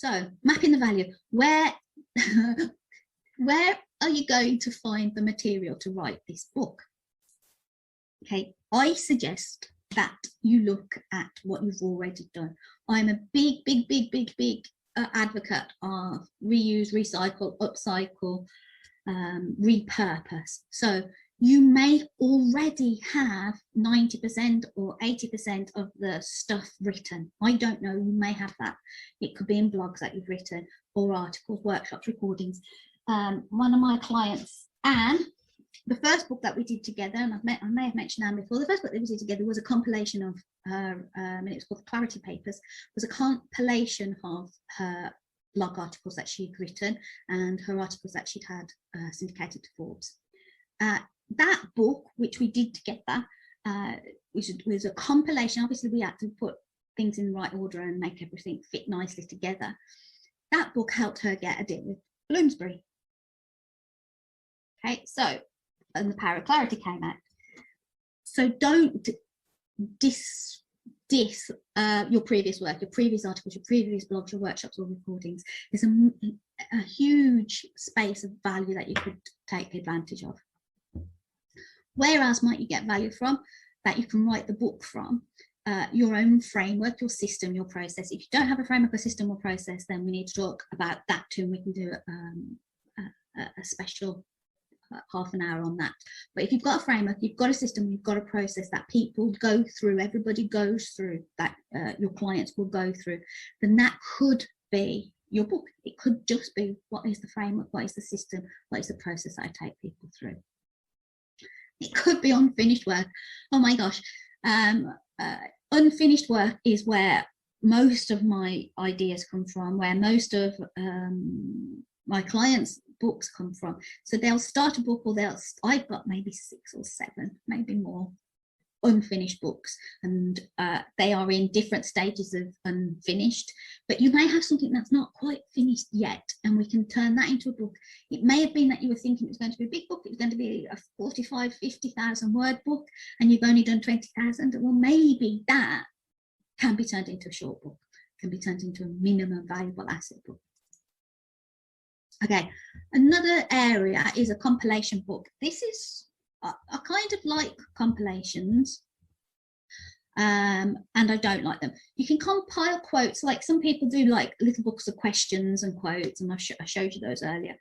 So mapping the value, where where are you going to find the material to write this book? Okay, I suggest that you look at what you've already done. I'm a big advocate of reuse, recycle, upcycle, repurpose. So you may already have 90% or 80% of the stuff written. I don't know, you may have that. It could be in blogs that you've written or articles, workshops, recordings. One of my clients, Anne, the first book that we did together, and I may have mentioned Anne before, the first book that we did together was a compilation of her, and it was called Clarity Papers, was a compilation of her blog articles that she'd written and her articles that she'd had syndicated to Forbes. That book, which we did together, was a compilation. Obviously, we had to put things in the right order and make everything fit nicely together. That book helped her get a deal with Bloomsbury. Okay, so, and the Power of Clarity came out. So don't diss your previous work, your previous articles, your previous blogs, your workshops or recordings. There's a huge space of value that you could take advantage of. Where else might you get value from? That you can write the book from. Your own framework, your system, your process. If you don't have a framework, or system or process, then we need to talk about that too, and we can do a special half an hour on that. But if you've got a framework, you've got a system, you've got a process that people go through, everybody goes through, that your clients will go through, then that could be your book. It could just be, what is the framework, what is the system, what is the process that I take people through. It could be unfinished work. Oh my gosh. Unfinished work is where most of my ideas come from, where most of my clients' books come from. So they'll start a book, or I've got maybe 6 or 7, maybe more, unfinished books, and they are in different stages of unfinished. But you may have something that's not quite finished yet, and we can turn that into a book. It may have been that you were thinking it was going to be a big book, it was going to be a 45, 50,000 word book, and you've only done 20,000. Well, maybe that can be turned into a short book, can be turned into a minimum valuable asset book. Okay, another area is a compilation book. This is, I kind of like compilations, and I don't like them. You can compile quotes, like some people do, like little books of questions and quotes, and I showed you those earlier.